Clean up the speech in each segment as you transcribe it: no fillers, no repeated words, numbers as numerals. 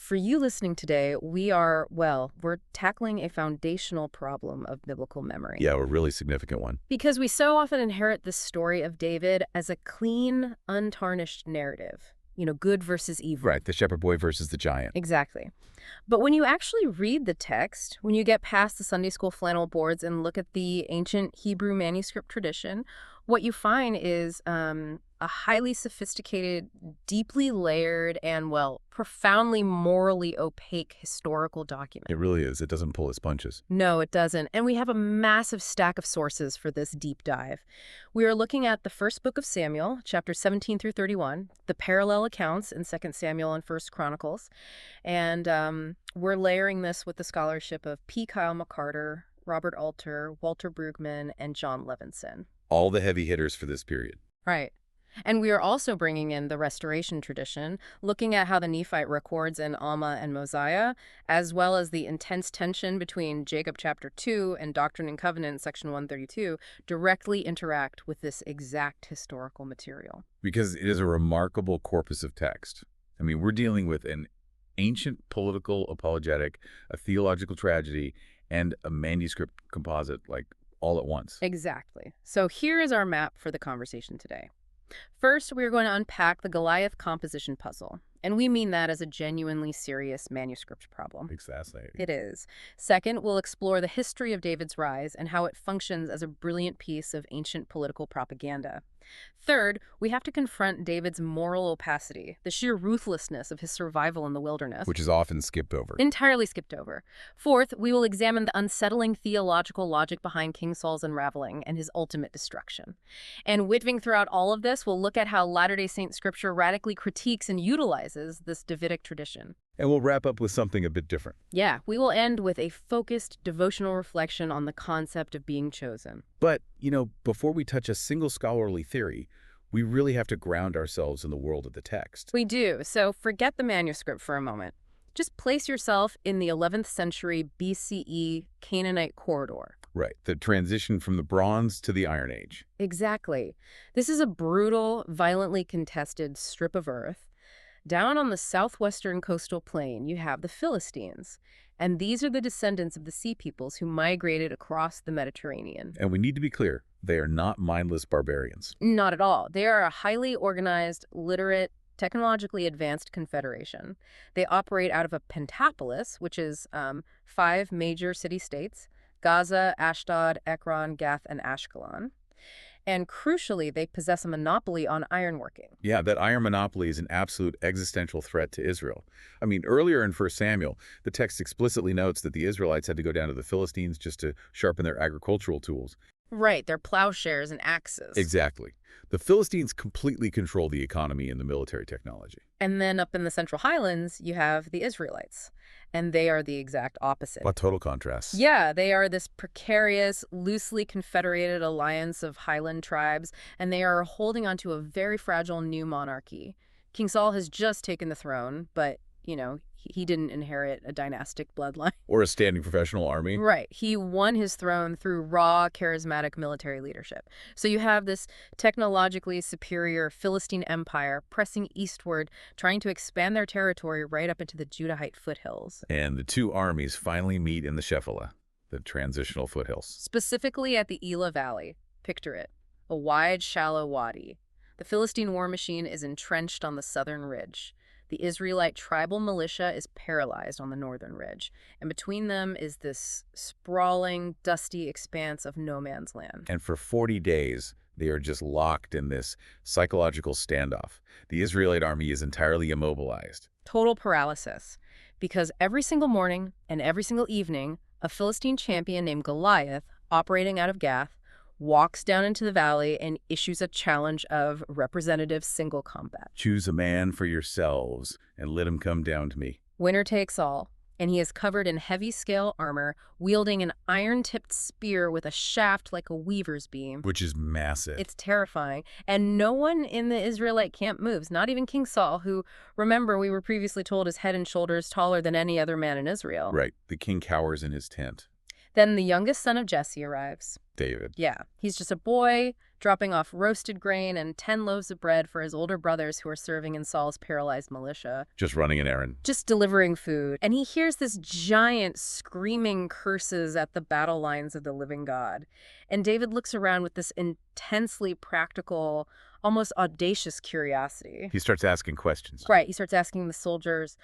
For you listening today, we're tackling a foundational problem of biblical memory. Yeah, a really significant one. Because we so often inherit the story of David as a clean, untarnished narrative. Good versus evil. Right, the shepherd boy versus the giant. Exactly. But when you actually read the text, when you get past the Sunday school flannel boards and look at the ancient Hebrew manuscript tradition, what you find is a highly sophisticated, deeply layered, and, profoundly morally opaque historical document. It really is. It doesn't pull its punches. No, it doesn't. And we have a massive stack of sources for this deep dive. We are looking at the first book of Samuel, chapters 17 through 31, the parallel accounts in 2 Samuel and 1 Chronicles, and we're layering this with the scholarship of P. Kyle McCarter, Robert Alter, Walter Brueggemann, and John Levinson. All the heavy hitters for this period. Right. And we are also bringing in the restoration tradition, looking at how the Nephite records in Alma and Mosiah, as well as the intense tension between Jacob chapter 2 and Doctrine and Covenants section 132, directly interact with this exact historical material. Because it is a remarkable corpus of text. I mean, we're dealing with an ancient political apologetic, a theological tragedy, and a manuscript composite, all at once. Exactly. So here is our map for the conversation today. First, we are going to unpack the Goliath composition puzzle, and we mean that as a genuinely serious manuscript problem. It's fascinating. It is. Second, we'll explore the history of David's rise and how it functions as a brilliant piece of ancient political propaganda. Third, we have to confront David's moral opacity, the sheer ruthlessness of his survival in the wilderness. Which is often skipped over. Entirely skipped over. Fourth, we will examine the unsettling theological logic behind King Saul's unraveling and his ultimate destruction. And weaving throughout all of this, we'll look at how Latter-day Saint scripture radically critiques and utilizes this Davidic tradition. And we'll wrap up with something a bit different. Yeah, we will end with a focused devotional reflection on the concept of being chosen. But, before we touch a single scholarly theory, we really have to ground ourselves in the world of the text. We do, so forget the manuscript for a moment. Just place yourself in the 11th century BCE Canaanite corridor. Right, the transition from the Bronze to the Iron Age. Exactly. This is a brutal, violently contested strip of earth. Down on the southwestern coastal plain, you have the Philistines. And these are the descendants of the Sea Peoples who migrated across the Mediterranean. And we need to be clear, they are not mindless barbarians. Not at all. They are a highly organized, literate, technologically advanced confederation. They operate out of a pentapolis, which is 5 major city-states: Gaza, Ashdod, Ekron, Gath, and Ashkelon. And crucially, they possess a monopoly on ironworking. Yeah, that iron monopoly is an absolute existential threat to Israel. I mean, earlier in 1 Samuel, the text explicitly notes that the Israelites had to go down to the Philistines just to sharpen their agricultural tools. Right, their plowshares and axes. Exactly. The Philistines completely control the economy and the military technology. And then up in the Central Highlands, you have the Israelites. And they are the exact opposite. What total contrast. Yeah, they are this precarious, loosely confederated alliance of highland tribes, and they are holding onto a very fragile new monarchy. King Saul has just taken the throne, but, he didn't inherit a dynastic bloodline. Or a standing professional army. Right. He won his throne through raw, charismatic military leadership. So you have this technologically superior Philistine empire pressing eastward, trying to expand their territory right up into the Judahite foothills. And the two armies finally meet in the Shephelah, the transitional foothills. Specifically at the Elah Valley. Picture it. A wide, shallow wadi. The Philistine war machine is entrenched on the southern ridge. The Israelite tribal militia is paralyzed on the northern ridge, and between them is this sprawling, dusty expanse of no man's land. And for 40 days, they are just locked in this psychological standoff. The Israelite army is entirely immobilized. Total paralysis. Because every single morning and every single evening, a Philistine champion named Goliath, operating out of Gath, walks down into the valley and issues a challenge of representative single combat. Choose a man for yourselves and let him come down to me. Winner takes all, and he is covered in heavy scale armor, wielding an iron-tipped spear with a shaft like a weaver's beam. Which is massive. It's terrifying. And no one in the Israelite camp moves, not even King Saul, who, remember, we were previously told is head and shoulders taller than any other man in Israel. Right. The king cowers in his tent. Then the youngest son of Jesse arrives. David. Yeah, he's just a boy, dropping off roasted grain and 10 loaves of bread for his older brothers who are serving in Saul's paralyzed militia. Just running an errand. Just delivering food. And he hears this giant screaming curses at the battle lines of the living God. And David looks around with this intensely practical, almost audacious curiosity. He starts asking questions. Right, he starts asking the soldiers,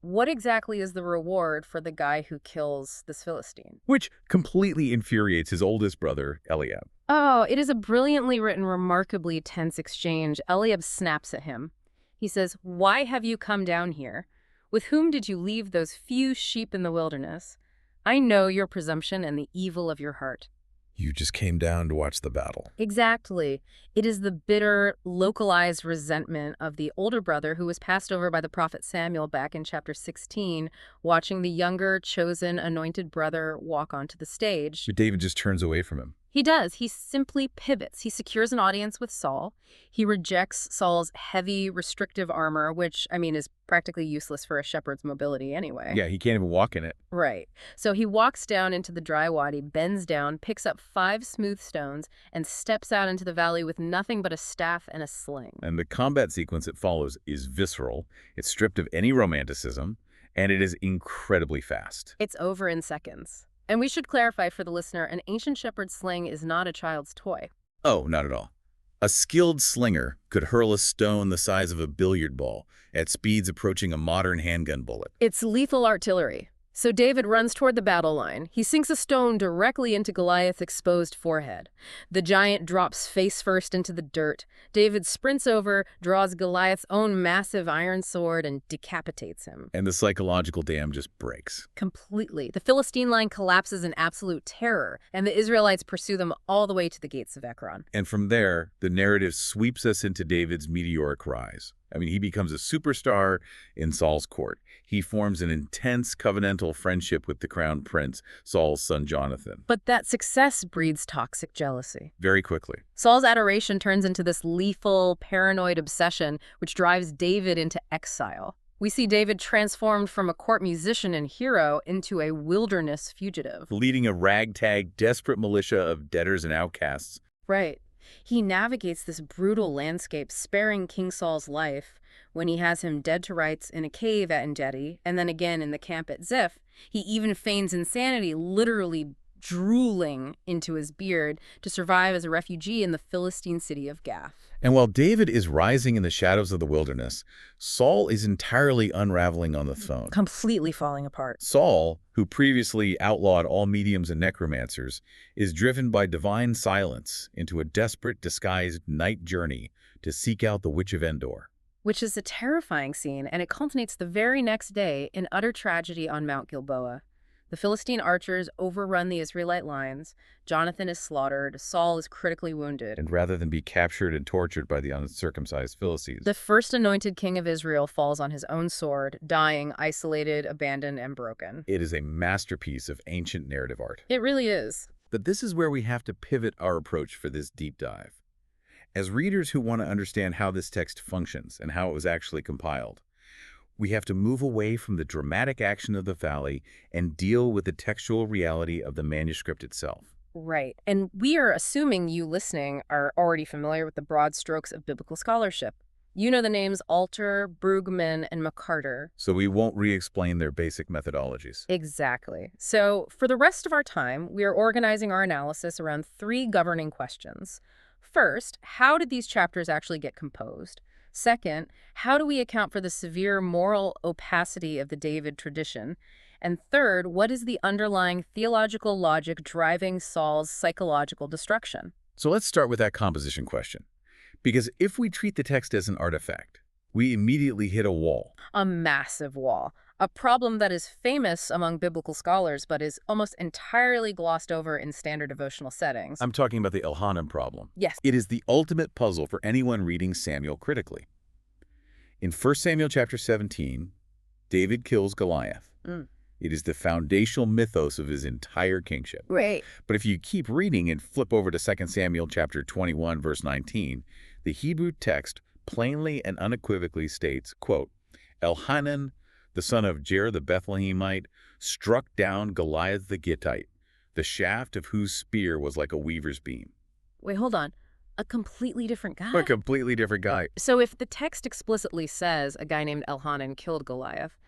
what exactly is the reward for the guy who kills this Philistine? Which completely infuriates his oldest brother, Eliab. Oh, it is a brilliantly written, remarkably tense exchange. Eliab snaps at him. He says, "Why have you come down here? With whom did you leave those few sheep in the wilderness? I know your presumption and the evil of your heart." You just came down to watch the battle. Exactly. It is the bitter, localized resentment of the older brother who was passed over by the prophet Samuel back in chapter 16, watching the younger, chosen, anointed brother walk onto the stage. But David just turns away from him. He does. He simply pivots. He secures an audience with Saul. He rejects Saul's heavy, restrictive armor, which, is practically useless for a shepherd's mobility anyway. Yeah, he can't even walk in it. Right. So he walks down into the dry wadi, bends down, picks up 5 smooth stones, and steps out into the valley with nothing but a staff and a sling. And the combat sequence it follows is visceral. It's stripped of any romanticism, and it is incredibly fast. It's over in seconds. And we should clarify for the listener, an ancient shepherd's sling is not a child's toy. Oh, not at all. A skilled slinger could hurl a stone the size of a billiard ball at speeds approaching a modern handgun bullet. It's lethal artillery. So David runs toward the battle line. He sinks a stone directly into Goliath's exposed forehead. The giant drops face first into the dirt. David sprints over, draws Goliath's own massive iron sword, and decapitates him. And the psychological dam just breaks. Completely. The Philistine line collapses in absolute terror, and the Israelites pursue them all the way to the gates of Ekron. And from there, the narrative sweeps us into David's meteoric rise. He becomes a superstar in Saul's court. He forms an intense covenantal friendship with the crown prince, Saul's son Jonathan. But that success breeds toxic jealousy. Very quickly. Saul's adoration turns into this lethal, paranoid obsession, which drives David into exile. We see David transformed from a court musician and hero into a wilderness fugitive. Leading a ragtag, desperate militia of debtors and outcasts. Right. He navigates this brutal landscape, sparing King Saul's life when he has him dead to rights in a cave at Engedi, and then again in the camp at Ziph. He even feigns insanity, literally drooling into his beard to survive as a refugee in the Philistine city of Gath. And while David is rising in the shadows of the wilderness, Saul is entirely unraveling on the throne. Completely falling apart. Saul, who previously outlawed all mediums and necromancers, is driven by divine silence into a desperate, disguised night journey to seek out the Witch of Endor. Which is a terrifying scene, and it culminates the very next day in utter tragedy on Mount Gilboa. The Philistine archers overrun the Israelite lines. Jonathan is slaughtered. Saul is critically wounded. And rather than be captured and tortured by the uncircumcised Philistines, the first anointed king of Israel falls on his own sword, dying, isolated, abandoned, and broken. It is a masterpiece of ancient narrative art. It really is. But this is where we have to pivot our approach for this deep dive. As readers who want to understand how this text functions and how it was actually compiled, we have to move away from the dramatic action of the valley and deal with the textual reality of the manuscript itself. Right. And we are assuming you listening are already familiar with the broad strokes of biblical scholarship. You know the names Alter, Brugman, and McCarter. So we won't re-explain their basic methodologies. Exactly. So for the rest of our time, we are organizing our analysis around 3 governing questions. First, how did these chapters actually get composed? Second, how do we account for the severe moral opacity of the David tradition? And third, what is the underlying theological logic driving Saul's psychological destruction? So let's start with that composition question. Because if we treat the text as an artifact, we immediately hit a wall. A massive wall. A problem that is famous among biblical scholars, but is almost entirely glossed over in standard devotional settings. I'm talking about the Elhanan problem. Yes. It is the ultimate puzzle for anyone reading Samuel critically. In 1 Samuel chapter 17, David kills Goliath. It is the foundational mythos of his entire kingship. Right. But if you keep reading and flip over to 2 Samuel chapter 21, verse 19, the Hebrew text plainly and unequivocally states, quote, Elhanan, the son of Jair the Bethlehemite, struck down Goliath the Gittite, the shaft of whose spear was like a weaver's beam. Wait, hold on. A completely different A guy? completely different guy. So if the text explicitly says a guy named Elhanan killed Goliath,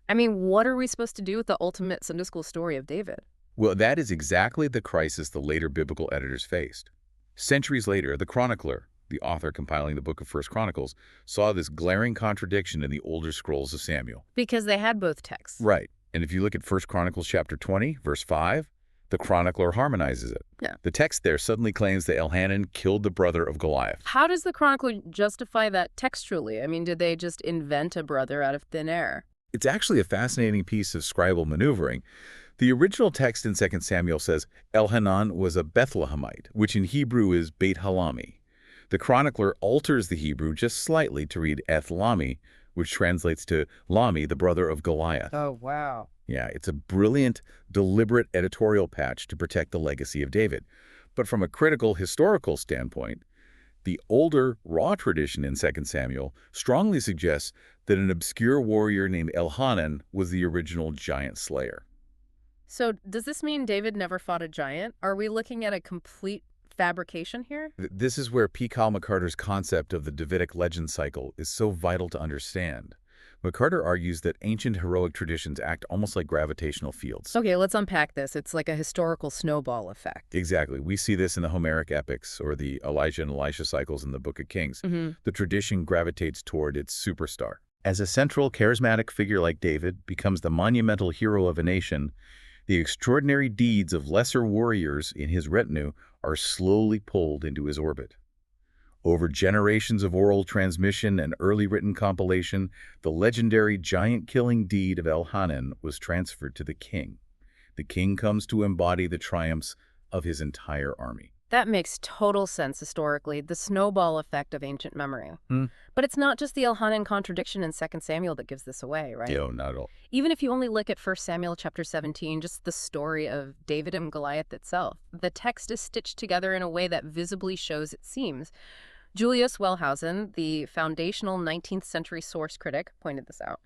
I mean, what are we supposed to do with the ultimate Sunday school story of David? Well, that is exactly the crisis the later biblical editors faced. Centuries later, the chronicler, the author compiling the book of First Chronicles, saw this glaring contradiction in the older scrolls of Samuel. Because they had both texts. Right. And if you look at First Chronicles chapter 20, verse 5, the chronicler harmonizes it. Yeah. The text there suddenly claims that Elhanan killed the brother of Goliath. How does the chronicler justify that textually? I mean, did they just invent a brother out of thin air? It's actually a fascinating piece of scribal maneuvering. The original text in 2 Samuel says Elhanan was a Bethlehemite, which in Hebrew is Beit Halami. The chronicler alters the Hebrew just slightly to read Ethlami, which translates to Lami, the brother of Goliath. Oh, wow. Yeah, it's a brilliant, deliberate editorial patch to protect the legacy of David. But from a critical historical standpoint, the older, raw tradition in 2 Samuel strongly suggests that an obscure warrior named Elhanan was the original giant slayer. So does this mean David never fought a giant? Are we looking at a complete fabrication here? This is where P. Kyle McCarter's concept of the Davidic legend cycle is so vital to understand. McCarter argues that ancient heroic traditions act almost like gravitational fields. Okay, let's unpack this. It's like a historical snowball effect. Exactly. We see this in the Homeric epics or the Elijah and Elisha cycles in the Book of Kings. The tradition gravitates toward its superstar. As a central, charismatic figure like David becomes the monumental hero of a nation, the extraordinary deeds of lesser warriors in his retinue are slowly pulled into his orbit. Over generations of oral transmission and early written compilation, the legendary giant-killing deed of Elhanan was transferred to the king. The king comes to embody the triumphs of his entire army. That makes total sense historically, the snowball effect of ancient memory. But it's not just the Elhanan contradiction in 2 Samuel that gives this away, right? No, not at all. Even if you only look at 1 Samuel chapter 17, just the story of David and Goliath itself, the text is stitched together in a way that visibly shows its seams. Julius Wellhausen, the foundational 19th century source critic, pointed this out.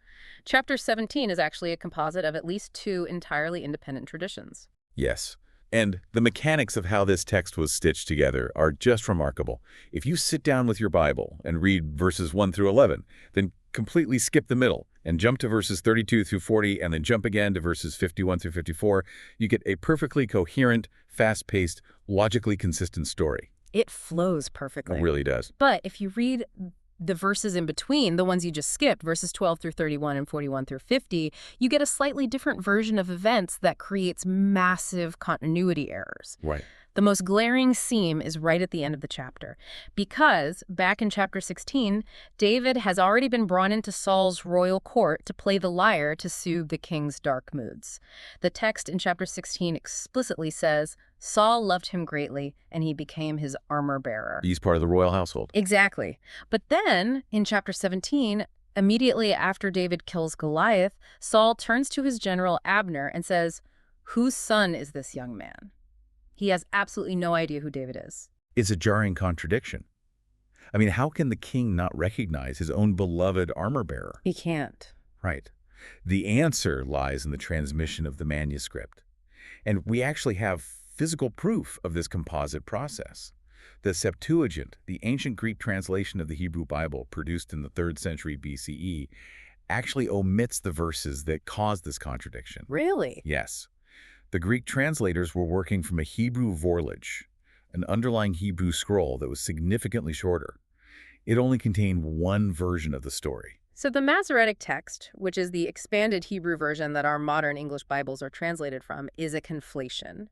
Chapter 17 is actually a composite of at least two entirely independent traditions. Yes. And the mechanics of how this text was stitched together are just remarkable. If you sit down with your Bible and read verses 1 through 11, then completely skip the middle and jump to verses 32 through 40 and then jump again to verses 51 through 54, you get a perfectly coherent, fast-paced, logically consistent story. It flows perfectly. It really does. But if you read the verses in between, the ones you just skipped, verses 12 through 31 and 41 through 50, you get a slightly different version of events that creates massive continuity errors. Right. The most glaring seam is right at the end of the chapter, because back in chapter 16, David has already been brought into Saul's royal court to play the lyre to soothe the king's dark moods. The text in chapter 16 explicitly says, Saul loved him greatly, and he became his armor-bearer. He's part of the royal household. Exactly. But then, in chapter 17, immediately after David kills Goliath, Saul turns to his general Abner and says, "Whose son is this young man?" He has absolutely no idea who David is. It's a jarring contradiction. I mean, how can the king not recognize his own beloved armor-bearer? He can't. Right. The answer lies in the transmission of the manuscript. And we actually have physical proof of this composite process. The Septuagint, the ancient Greek translation of the Hebrew Bible produced in the 3rd century BCE, actually omits the verses that cause this contradiction. Really? Yes. The Greek translators were working from a Hebrew vorlage, an underlying Hebrew scroll that was significantly shorter. It only contained one version of the story. So the Masoretic text, which is the expanded Hebrew version that our modern English Bibles are translated from, is a conflation.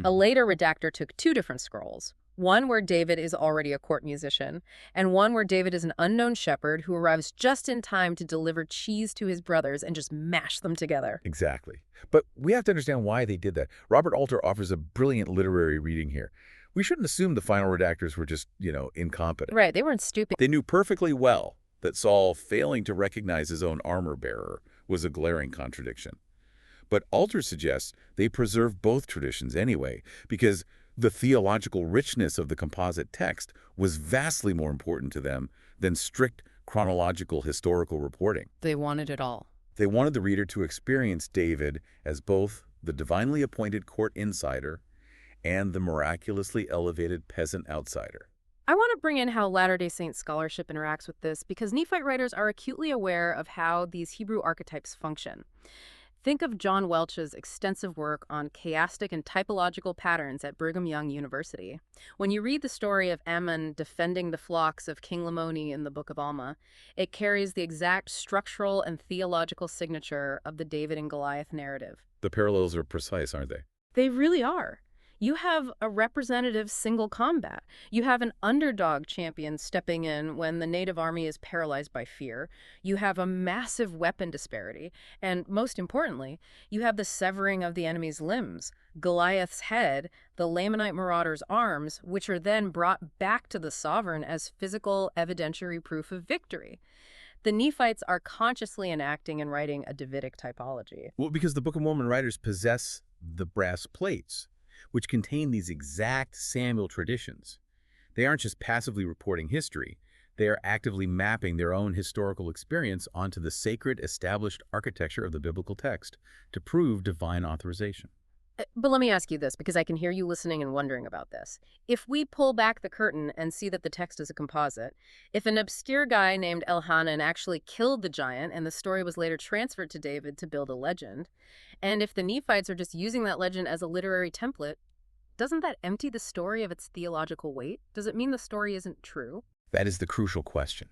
A later redactor took two different scrolls, one where David is already a court musician, and one where David is an unknown shepherd who arrives just in time to deliver cheese to his brothers and just mash them together. Exactly. But we have to understand why they did that. Robert Alter offers a brilliant literary reading here. We shouldn't assume the final redactors were just, incompetent. Right, they weren't stupid. They knew perfectly well that Saul failing to recognize his own armor-bearer was a glaring contradiction. But Alter suggests they preserve both traditions anyway, because the theological richness of the composite text was vastly more important to them than strict chronological historical reporting. They wanted it all. They wanted the reader to experience David as both the divinely appointed court insider and the miraculously elevated peasant outsider. I want to bring in how Latter-day Saint scholarship interacts with this because Nephite writers are acutely aware of how these Hebrew archetypes function. Think of John Welch's extensive work on chiastic and typological patterns at Brigham Young University. When you read the story of Ammon defending the flocks of King Lamoni in the Book of Alma, it carries the exact structural and theological signature of the David and Goliath narrative. The parallels are precise, aren't they? They really are. You have a representative single combat. You have an underdog champion stepping in when the native army is paralyzed by fear. You have a massive weapon disparity. And most importantly, you have the severing of the enemy's limbs, Goliath's head, the Lamanite marauder's arms, which are then brought back to the sovereign as physical evidentiary proof of victory. The Nephites are consciously enacting and writing a Davidic typology. Well, because the Book of Mormon writers possess the brass plates, which contain these exact Samuel traditions. They aren't just passively reporting history. They are actively mapping their own historical experience onto the sacred, established architecture of the biblical text to prove divine authorization. But let me ask you this, because I can hear you listening and wondering about this. If we pull back the curtain and see that the text is a composite, if an obscure guy named Elhanan actually killed the giant and the story was later transferred to David to build a legend, and if the Nephites are just using that legend as a literary template, doesn't that empty the story of its theological weight? Does it mean the story isn't true? That is the crucial question.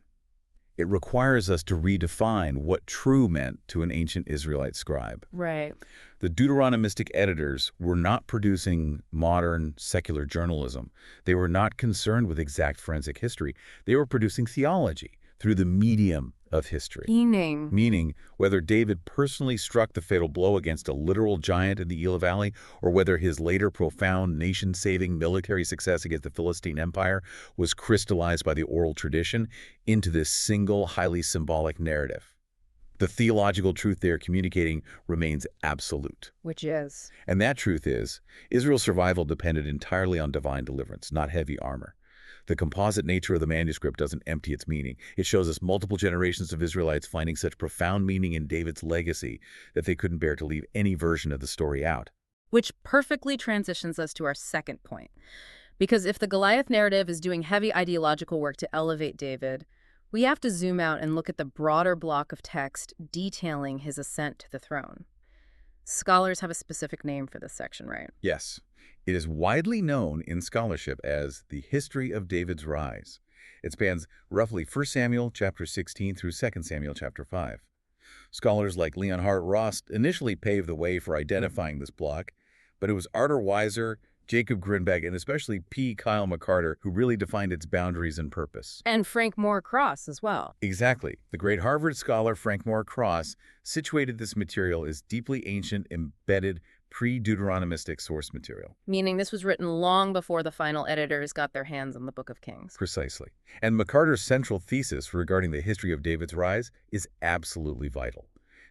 It requires us to redefine what true meant to an ancient Israelite scribe. Right. The Deuteronomistic editors were not producing modern secular journalism. They were not concerned with exact forensic history. They were producing theology through the medium of history. Meaning, whether David personally struck the fatal blow against a literal giant in the Elah Valley, or whether his later profound nation-saving military success against the Philistine Empire was crystallized by the oral tradition into this single, highly symbolic narrative. The theological truth they are communicating remains absolute. Which is? And that truth is, Israel's survival depended entirely on divine deliverance, not heavy armor. The composite nature of the manuscript doesn't empty its meaning. It shows us multiple generations of Israelites finding such profound meaning in David's legacy that they couldn't bear to leave any version of the story out. Which perfectly transitions us to our second point. Because if the Goliath narrative is doing heavy ideological work to elevate David, we have to zoom out and look at the broader block of text detailing his ascent to the throne. Scholars have a specific name for this section, right? Yes. It is widely known in scholarship as the history of David's rise. It spans roughly 1 Samuel chapter 16 through 2 Samuel chapter 5. Scholars like Leon Hart Ross initially paved the way for identifying this block, but it was Arthur Weiser, Jacob Grinbeck, and especially P. Kyle McCarter who really defined its boundaries and purpose. And Frank Moore Cross as well. Exactly. The great Harvard scholar Frank Moore Cross situated this material as deeply ancient, embedded, pre-Deuteronomistic source material. Meaning this was written long before the final editors got their hands on the Book of Kings. Precisely. And McCarter's central thesis regarding the history of David's rise is absolutely vital.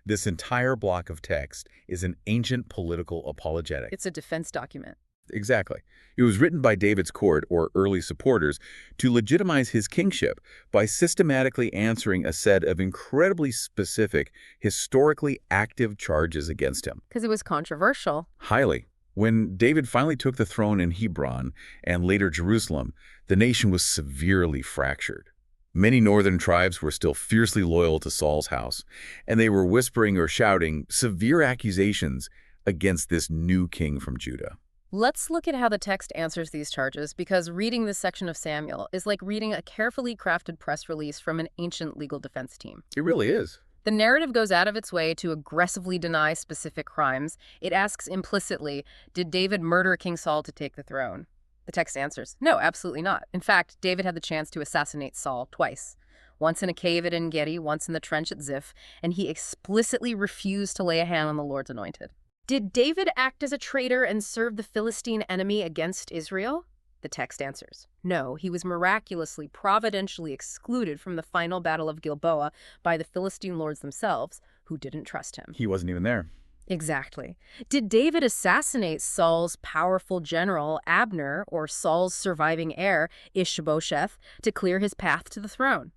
This entire block of text is an ancient political apologetic. It's a defense document. Exactly. It was written by David's court, or early supporters, to legitimize his kingship by systematically answering a set of incredibly specific, historically active charges against him. Because it was controversial. Highly. When David finally took the throne in Hebron and later Jerusalem, the nation was severely fractured. Many northern tribes were still fiercely loyal to Saul's house, and they were whispering or shouting severe accusations against this new king from Judah. Let's look at how the text answers these charges, because reading this section of Samuel is like reading a carefully crafted press release from an ancient legal defense team. It really is. The narrative goes out of its way to aggressively deny specific crimes. It asks implicitly, did David murder King Saul to take the throne? The text answers, no, absolutely not. In fact, David had the chance to assassinate Saul twice. Once in a cave at En-Gedi, once in the trench at Ziph, and he explicitly refused to lay a hand on the Lord's anointed. Did David act as a traitor and serve the Philistine enemy against Israel? The text answers, no, he was miraculously, providentially excluded from the final battle of Gilboa by the Philistine lords themselves, who didn't trust him. He wasn't even there. Exactly. Did David assassinate Saul's powerful general, Abner, or Saul's surviving heir, Ishbosheth, to clear his path to the throne?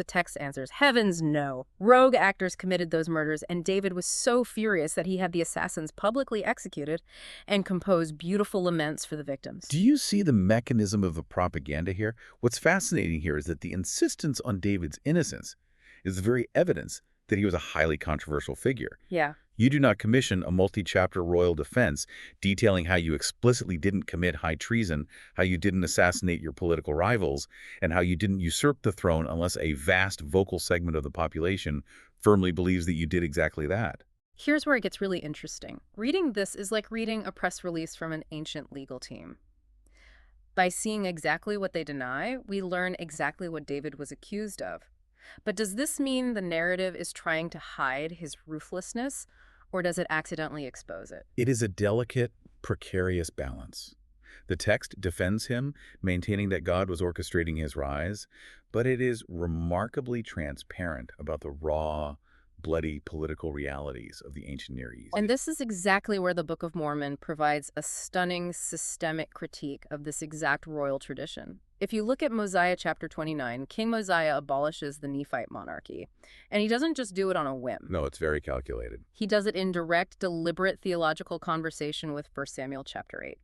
The text answers, heavens no. Rogue actors committed those murders, and David was so furious that he had the assassins publicly executed and composed beautiful laments for the victims. Do you see the mechanism of the propaganda here? What's fascinating here is that the insistence on David's innocence is the very evidence that he was a highly controversial figure. Yeah. You do not commission a multi-chapter royal defense detailing how you explicitly didn't commit high treason, how you didn't assassinate your political rivals, and how you didn't usurp the throne unless a vast vocal segment of the population firmly believes that you did exactly that. Here's where it gets really interesting. Reading this is like reading a press release from an ancient legal team. By seeing exactly what they deny, we learn exactly what David was accused of. But does this mean the narrative is trying to hide his ruthlessness, or does it accidentally expose it? It is a delicate, precarious balance. The text defends him, maintaining that God was orchestrating his rise, but it is remarkably transparent about the raw, bloody political realities of the ancient Near East. And this is exactly where the Book of Mormon provides a stunning systemic critique of this exact royal tradition. If you look at Mosiah chapter 29, King Mosiah abolishes the Nephite monarchy. And he doesn't just do it on a whim. No, it's very calculated. He does it in direct, deliberate theological conversation with 1 Samuel chapter 8.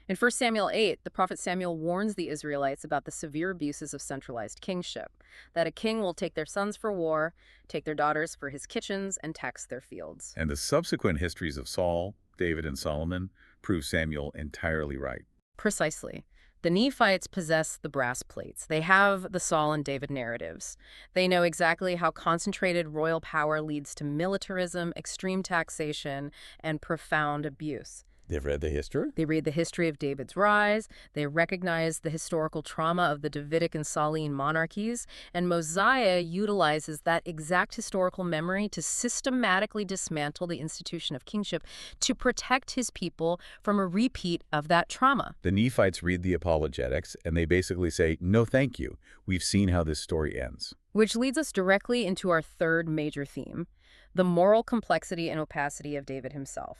In 1 Samuel 8, the prophet Samuel warns the Israelites about the severe abuses of centralized kingship, that a king will take their sons for war, take their daughters for his kitchens, and tax their fields. And the subsequent histories of Saul, David, and Solomon prove Samuel entirely right. Precisely. The Nephites possess the brass plates. They have the Saul and David narratives. They know exactly how concentrated royal power leads to militarism, extreme taxation, and profound abuse. They've read the history? They read the history of David's rise, they recognize the historical trauma of the Davidic and Sauline monarchies, and Mosiah utilizes that exact historical memory to systematically dismantle the institution of kingship to protect his people from a repeat of that trauma. The Nephites read the apologetics, and they basically say, no thank you. We've seen how this story ends. Which leads us directly into our third major theme, the moral complexity and opacity of David himself.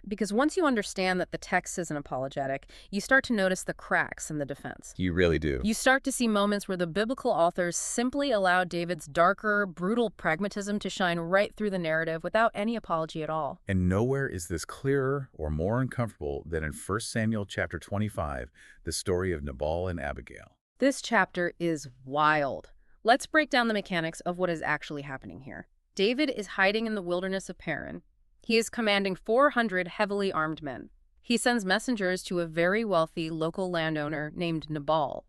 Because once you understand that the text is an apologetic, you start to notice the cracks in the defense. You really do. You start to see moments where the biblical authors simply allow David's darker, brutal pragmatism to shine right through the narrative without any apology at all. And nowhere is this clearer or more uncomfortable than in 1 Samuel chapter 25, the story of Nabal and Abigail. This chapter is wild. Let's break down the mechanics of what is actually happening here. David is hiding in the wilderness of Paran. He is commanding 400 heavily armed men. He sends messengers to a very wealthy local landowner named Nabal.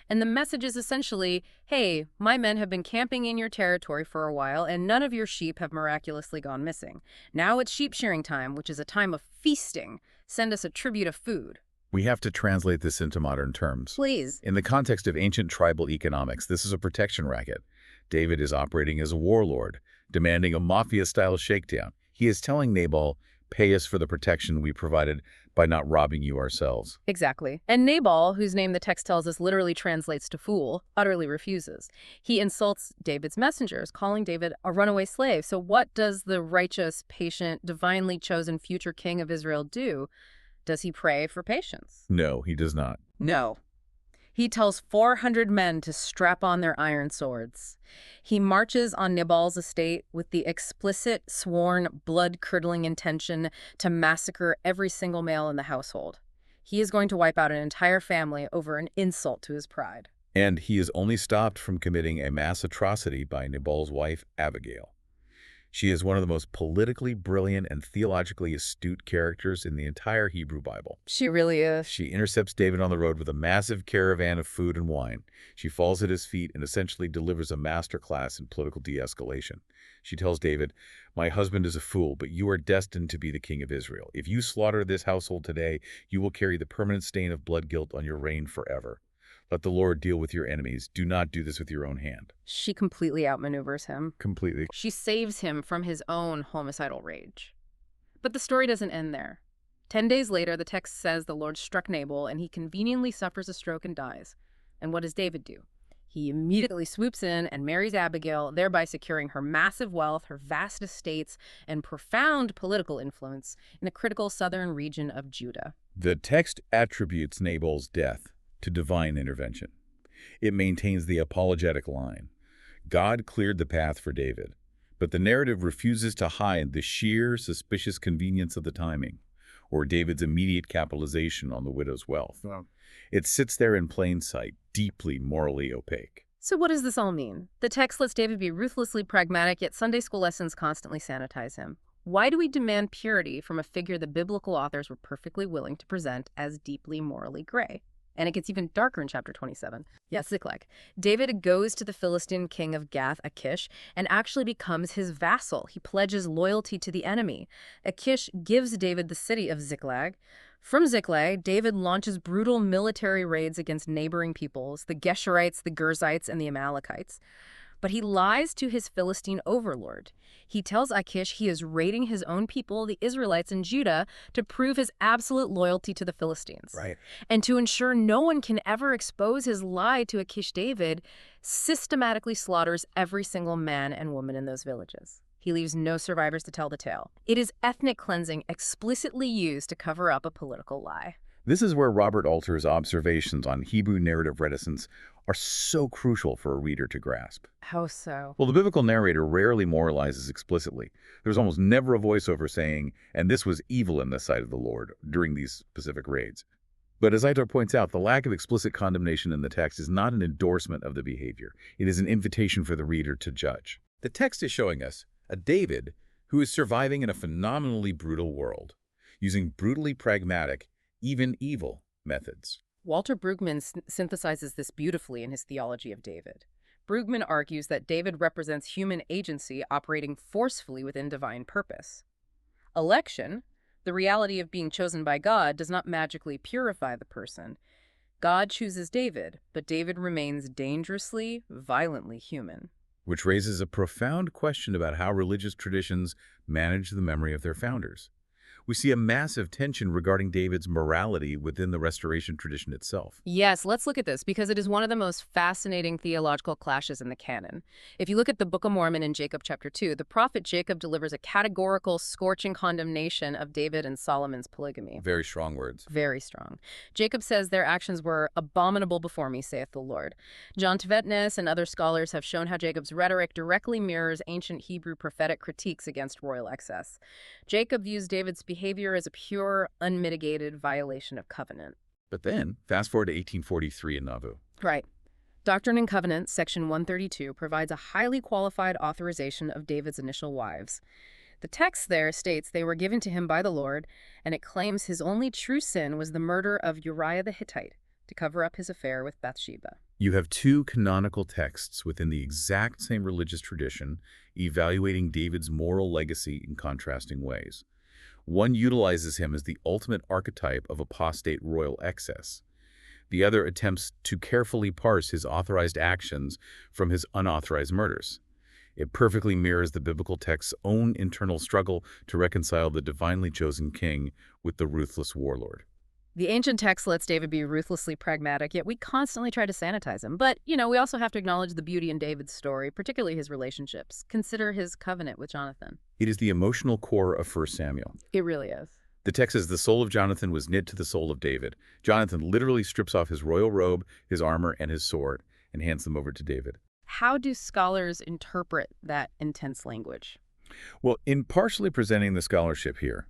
And the message is essentially, hey, my men have been camping in your territory for a while, and none of your sheep have miraculously gone missing. Now it's sheep shearing time, which is a time of feasting. Send us a tribute of food. We have to translate this into modern terms. Please. In the context of ancient tribal economics, this is a protection racket. David is operating as a warlord, demanding a mafia-style shakedown. He is telling Nabal, pay us for the protection we provided by not robbing you ourselves. Exactly. And Nabal, whose name the text tells us literally translates to fool, utterly refuses. He insults David's messengers, calling David a runaway slave. So what does the righteous, patient, divinely chosen future king of Israel do? Does he pray for patience? No, he does not. No. He tells 400 men to strap on their iron swords. He marches on Nabal's estate with the explicit, sworn, blood-curdling intention to massacre every single male in the household. He is going to wipe out an entire family over an insult to his pride. And he is only stopped from committing a mass atrocity by Nabal's wife, Abigail. She is one of the most politically brilliant and theologically astute characters in the entire Hebrew Bible. She really is. She intercepts David on the road with a massive caravan of food and wine. She falls at his feet and essentially delivers a masterclass in political de-escalation. She tells David, my husband is a fool, but you are destined to be the king of Israel. If you slaughter this household today, you will carry the permanent stain of blood guilt on your reign forever. Let the Lord deal with your enemies. Do not do this with your own hand. She completely outmaneuvers him. Completely. She saves him from his own homicidal rage. But the story doesn't end there. 10 days later, the text says the Lord struck Nabal, and he conveniently suffers a stroke and dies. And what does David do? He immediately swoops in and marries Abigail, thereby securing her massive wealth, her vast estates, and profound political influence in the critical southern region of Judah. The text attributes Nabal's death to divine intervention. It maintains the apologetic line. God cleared the path for David, but the narrative refuses to hide the sheer, suspicious convenience of the timing, or David's immediate capitalization on the widow's wealth. Wow. It sits there in plain sight, deeply morally opaque. So what does this all mean? The text lets David be ruthlessly pragmatic, yet Sunday school lessons constantly sanitize him. Why do we demand purity from a figure the biblical authors were perfectly willing to present as deeply morally gray? And it gets even darker in chapter 27. Yes, Ziklag. David goes to the Philistine king of Gath, Achish, and actually becomes his vassal. He pledges loyalty to the enemy. Achish gives David the city of Ziklag. From Ziklag, David launches brutal military raids against neighboring peoples, the Geshurites, the Girzites, and the Amalekites. But he lies to his Philistine overlord. He tells Achish he is raiding his own people, the Israelites in Judah, to prove his absolute loyalty to the Philistines. Right. And to ensure no one can ever expose his lie to Achish, David systematically slaughters every single man and woman in those villages. He leaves no survivors to tell the tale. It is ethnic cleansing explicitly used to cover up a political lie. This is where Robert Alter's observations on Hebrew narrative reticence are so crucial for a reader to grasp. How so? Well, the biblical narrator rarely moralizes explicitly. There's almost never a voiceover saying, and this was evil in the sight of the Lord during these specific raids. But as Aitor points out, the lack of explicit condemnation in the text is not an endorsement of the behavior. It is an invitation for the reader to judge. The text is showing us a David who is surviving in a phenomenally brutal world, using brutally pragmatic, even evil, methods. Walter Brueggemann synthesizes this beautifully in his theology of David. Brueggemann argues that David represents human agency operating forcefully within divine purpose. Election, the reality of being chosen by God, does not magically purify the person. God chooses David, but David remains dangerously, violently human. Which raises a profound question about how religious traditions manage the memory of their founders. We see a massive tension regarding David's morality within the Restoration tradition itself. Yes, let's look at this because it is one of the most fascinating theological clashes in the canon. If you look at the Book of Mormon in Jacob chapter 2, the prophet Jacob delivers a categorical, scorching condemnation of David and Solomon's polygamy. Very strong words. Very strong. Jacob says their actions were abominable before me, saith the Lord. John Tvetnes and other scholars have shown how Jacob's rhetoric directly mirrors ancient Hebrew prophetic critiques against royal excess. Jacob views David's behavior as a pure, unmitigated violation of covenant. But then, fast forward to 1843 in Nauvoo. Right. Doctrine and Covenants, section 132, provides a highly qualified authorization of David's initial wives. The text there states they were given to him by the Lord, and it claims his only true sin was the murder of Uriah the Hittite to cover up his affair with Bathsheba. You have two canonical texts within the exact same religious tradition evaluating David's moral legacy in contrasting ways. One utilizes him as the ultimate archetype of apostate royal excess. The other attempts to carefully parse his authorized actions from his unauthorized murders. It perfectly mirrors the biblical text's own internal struggle to reconcile the divinely chosen king with the ruthless warlord. The ancient text lets David be ruthlessly pragmatic, yet we constantly try to sanitize him. But, we also have to acknowledge the beauty in David's story, particularly his relationships. Consider his covenant with Jonathan. It is the emotional core of 1 Samuel. It really is. The text says the soul of Jonathan was knit to the soul of David. Jonathan literally strips off his royal robe, his armor, and his sword, and hands them over to David. How do scholars interpret that intense language? Well, in partially presenting the scholarship here,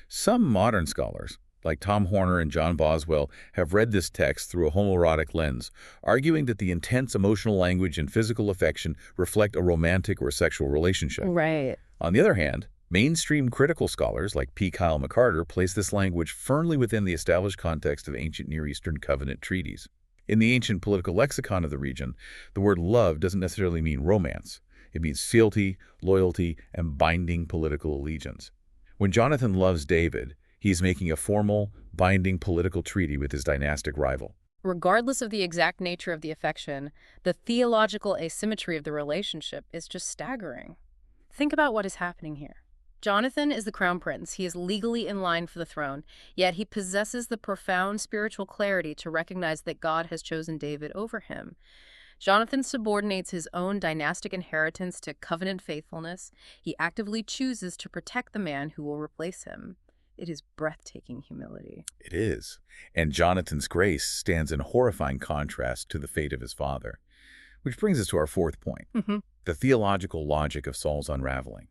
some modern scholars, like Tom Horner and John Boswell, have read this text through a homoerotic lens, arguing that the intense emotional language and physical affection reflect a romantic or sexual relationship. Right. On the other hand, mainstream critical scholars like P. Kyle McCarter place this language firmly within the established context of ancient Near Eastern covenant treaties. In the ancient political lexicon of the region, the word love doesn't necessarily mean romance. It means fealty, loyalty, and binding political allegiance. When Jonathan loves David, he is making a formal, binding political treaty with his dynastic rival. Regardless of the exact nature of the affection, the theological asymmetry of the relationship is just staggering. Think about what is happening here. Jonathan is the crown prince. He is legally in line for the throne, yet he possesses the profound spiritual clarity to recognize that God has chosen David over him. Jonathan subordinates his own dynastic inheritance to covenant faithfulness. He actively chooses to protect the man who will replace him. It is breathtaking humility. It is. And Jonathan's grace stands in horrifying contrast to the fate of his father. Which brings us to our fourth point, Mm-hmm. the theological logic of Saul's unraveling.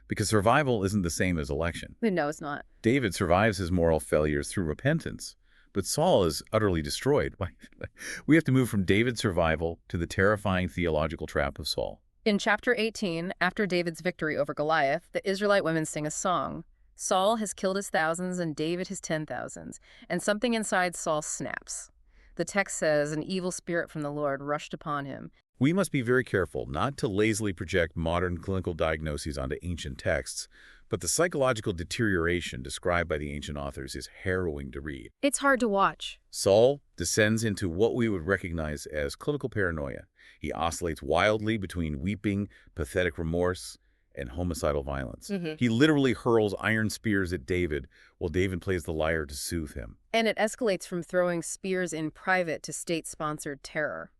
Because survival isn't the same as election. No, it's not. David survives his moral failures through repentance, but Saul is utterly destroyed. We have to move from David's survival to the terrifying theological trap of Saul. In chapter 18, after David's victory over Goliath, the Israelite women sing a song. Saul has killed his thousands and David his 10,000s, and something inside Saul snaps. The text says, an evil spirit from the Lord rushed upon him. We must be very careful not to lazily project modern clinical diagnoses onto ancient texts, but the psychological deterioration described by the ancient authors is harrowing to read. It's hard to watch. Saul descends into what we would recognize as clinical paranoia. He oscillates wildly between weeping, pathetic remorse, and homicidal violence. He literally hurls iron spears at David, while David plays the lyre to soothe him. And it escalates from throwing spears in private to state-sponsored terror.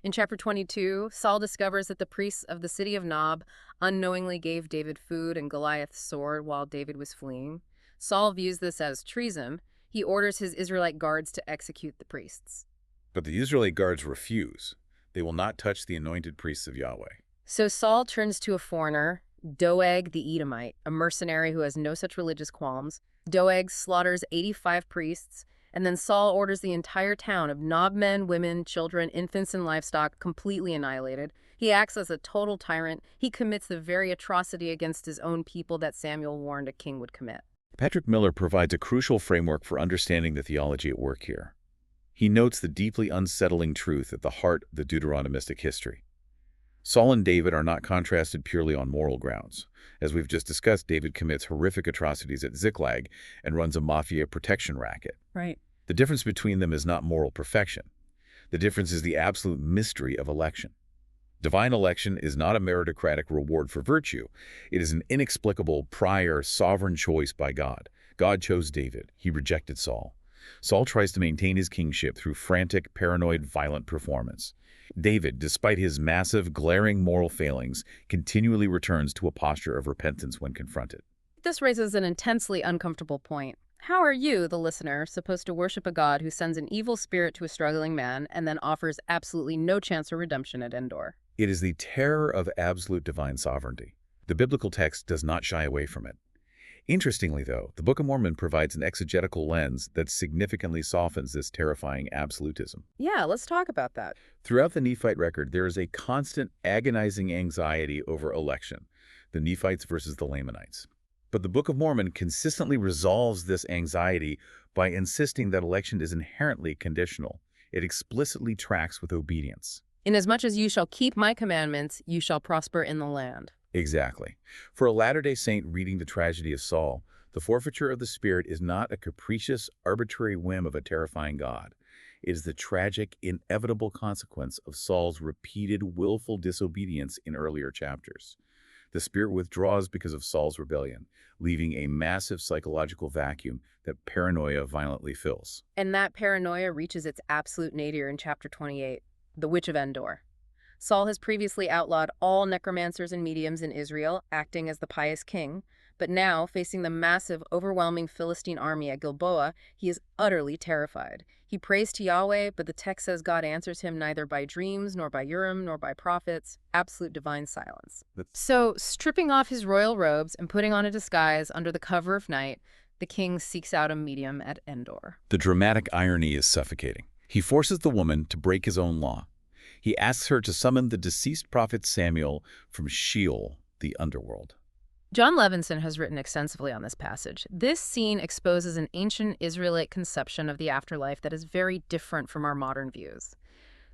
In chapter 22, Saul discovers that the priests of the city of Nob unknowingly gave David food and Goliath's sword while David was fleeing. Saul views this as treason. He orders his Israelite guards to execute the priests. But the Israelite guards refuse. They will not touch the anointed priests of Yahweh. So Saul turns to a foreigner, Doeg the Edomite, a mercenary who has no such religious qualms. Doeg slaughters 85 priests, and then Saul orders the entire town of Nob men, women, children, infants, and livestock completely annihilated. He acts as a total tyrant. He commits the very atrocity against his own people that Samuel warned a king would commit. Patrick Miller provides a crucial framework for understanding the theology at work here. He notes the deeply unsettling truth at the heart of the Deuteronomistic history. Saul and David are not contrasted purely on moral grounds. As we've just discussed, David commits horrific atrocities at Ziklag and runs a mafia protection racket. Right. The difference between them is not moral perfection. The difference is the absolute mystery of election. Divine election is not a meritocratic reward for virtue. It is an inexplicable, prior, sovereign choice by God. God chose David. He rejected Saul. Saul tries to maintain his kingship through frantic, paranoid, violent performance. David, despite his massive, glaring moral failings, continually returns to a posture of repentance when confronted. This raises an intensely uncomfortable point. How are you, the listener, supposed to worship a God who sends an evil spirit to a struggling man and then offers absolutely no chance of redemption at Endor? It is the terror of absolute divine sovereignty. The biblical text does not shy away from it. Interestingly, though, the Book of Mormon provides an exegetical lens that significantly softens this terrifying absolutism. Yeah, let's talk about that. Throughout the Nephite record, there is a constant, agonizing anxiety over election, the Nephites versus the Lamanites. But the Book of Mormon consistently resolves this anxiety by insisting that election is inherently conditional. It explicitly tracks with obedience. Inasmuch as you shall keep my commandments, you shall prosper in the land. Exactly. For a Latter-day Saint reading the tragedy of Saul, the forfeiture of the Spirit is not a capricious, arbitrary whim of a terrifying God. It is the tragic, inevitable consequence of Saul's repeated, willful disobedience in earlier chapters. The Spirit withdraws because of Saul's rebellion, leaving a massive psychological vacuum that paranoia violently fills. And that paranoia reaches its absolute nadir in chapter 28, the Witch of Endor. Saul has previously outlawed all necromancers and mediums in Israel, acting as the pious king, but now, facing the massive, overwhelming Philistine army at Gilboa, he is utterly terrified. He prays to Yahweh, but the text says God answers him neither by dreams, nor by Urim, nor by prophets, absolute divine silence. So, stripping off his royal robes and putting on a disguise under the cover of night, the king seeks out a medium at Endor. The dramatic irony is suffocating. He forces the woman to break his own law. He asks her to summon the deceased prophet Samuel from Sheol, the underworld. John Levinson has written extensively on this passage. This scene exposes an ancient Israelite conception of the afterlife that is very different from our modern views.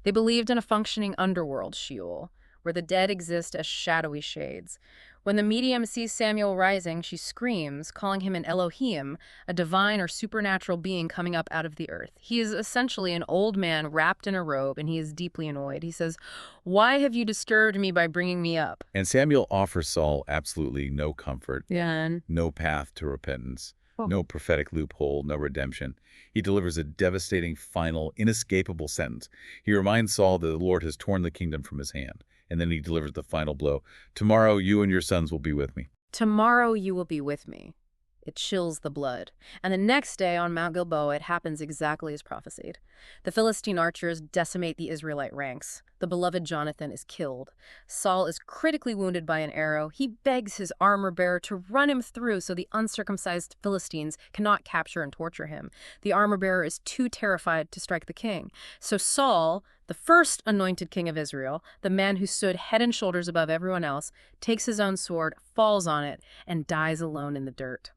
They believed in a functioning underworld, Sheol, where the dead exist as shadowy shades. When the medium sees Samuel rising, she screams, calling him an Elohim, a divine or supernatural being coming up out of the earth. He is essentially an old man wrapped in a robe, and he is deeply annoyed. He says, "Why have you disturbed me by bringing me up?" And Samuel offers Saul absolutely no comfort, Yeah. no path to repentance, no prophetic loophole, no redemption. He delivers a devastating, final, inescapable sentence. He reminds Saul that the Lord has torn the kingdom from his hand. And then he delivers the final blow. "Tomorrow you and your sons will be with me." Tomorrow you will be with me. It chills the blood. And the next day on Mount Gilboa, it happens exactly as prophesied. The Philistine archers decimate the Israelite ranks. The beloved Jonathan is killed. Saul is critically wounded by an arrow. He begs his armor-bearer to run him through so the uncircumcised Philistines cannot capture and torture him. The armor-bearer is too terrified to strike the king. So Saul, the first anointed king of Israel, the man who stood head and shoulders above everyone else, takes his own sword, falls on it, and dies alone in the dirt.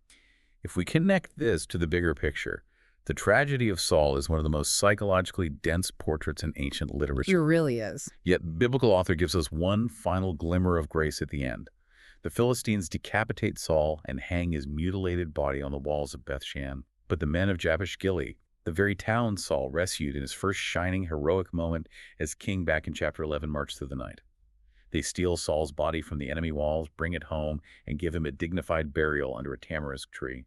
If we connect this to the bigger picture, the tragedy of Saul is one of the most psychologically dense portraits in ancient It literature. really is. Yet biblical author gives us one final glimmer of grace at the end. The Philistines decapitate Saul and hang his mutilated body on the walls of Bethshan. But the men of Jabesh Gilead, the very town Saul rescued in his first shining heroic moment as king back in chapter 11, march through the night. They steal Saul's body from the enemy walls, bring it home, and give him a dignified burial under a tamarisk tree.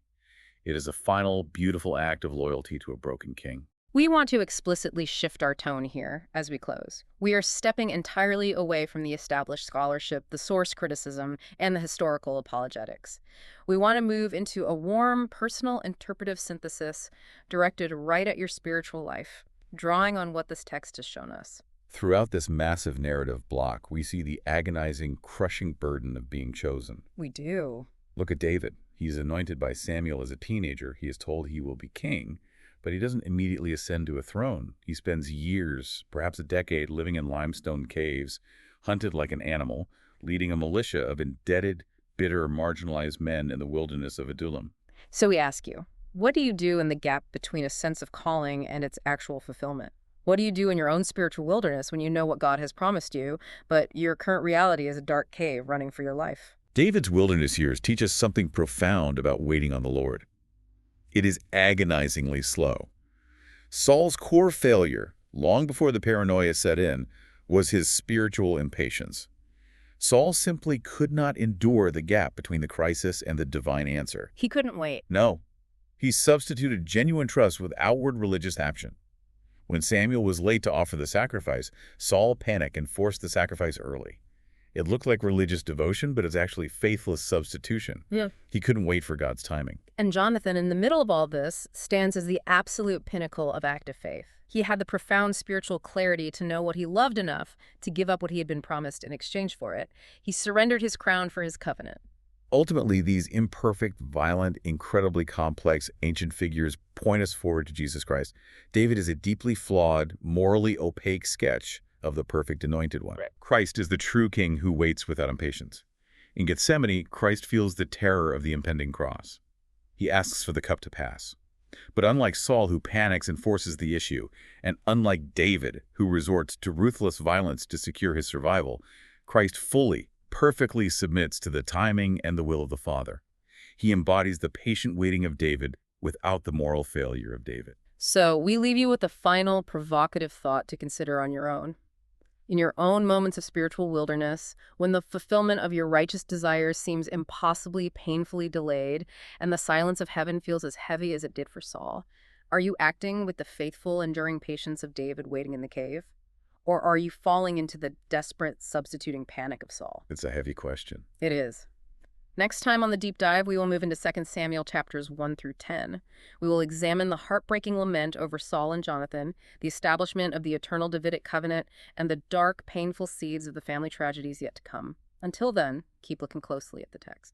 It is a final, beautiful act of loyalty to a broken king. We want to explicitly shift our tone here as we close. We are stepping entirely away from the established scholarship, the source criticism, and the historical apologetics. We want to move into a warm, personal, interpretive synthesis directed right at your spiritual life, drawing on what this text has shown us. Throughout this massive narrative block, we see the agonizing, crushing burden of being chosen. We do. Look at David. He's anointed by Samuel as a teenager. He is told he will be king, but he doesn't immediately ascend to a throne. He spends years, perhaps a decade, living in limestone caves, hunted like an animal, leading a militia of indebted, bitter, marginalized men in the wilderness of Adullam. So we ask you, what do you do in the gap between a sense of calling and its actual fulfillment? What do you do in your own spiritual wilderness when you know what God has promised you, but your current reality is a dark cave running for your life? David's wilderness years teach us something profound about waiting on the Lord. It is agonizingly slow. Saul's core failure, long before the paranoia set in, was his spiritual impatience. Saul simply could not endure the gap between the crisis and the divine answer. He couldn't wait. No, he substituted genuine trust with outward religious action. When Samuel was late to offer the sacrifice, Saul panicked and forced the sacrifice early. It looked like religious devotion, but it's actually faithless substitution. Yeah. He couldn't wait for God's timing. And Jonathan, in the middle of all this, stands as the absolute pinnacle of active faith. He had the profound spiritual clarity to know what he loved enough to give up what he had been promised in exchange for it. He surrendered his crown for his covenant. Ultimately, these imperfect, violent, incredibly complex ancient figures point us forward to Jesus Christ. David is a deeply flawed, morally opaque sketch of the perfect anointed one. Right. Christ is the true king who waits without impatience. In Gethsemane, Christ feels the terror of the impending cross. He asks for the cup to pass. But unlike Saul, who panics and forces the issue, and unlike David, who resorts to ruthless violence to secure his survival, Christ fully, perfectly submits to the timing and the will of the Father. He embodies the patient waiting of David without the moral failure of David. So we leave you with a final provocative thought to consider on your own. In your own moments of spiritual wilderness, when the fulfillment of your righteous desires seems impossibly, painfully delayed, and the silence of heaven feels as heavy as it did for Saul, are you acting with the faithful, enduring patience of David waiting in the cave? Or are you falling into the desperate, substituting panic of Saul? It's a heavy question. It is. Next time on the deep dive, we will move into 2 Samuel chapters 1 through 10. We will examine the heartbreaking lament over Saul and Jonathan, the establishment of the eternal Davidic covenant, and the dark, painful seeds of the family tragedies yet to come. Until then, keep looking closely at the text.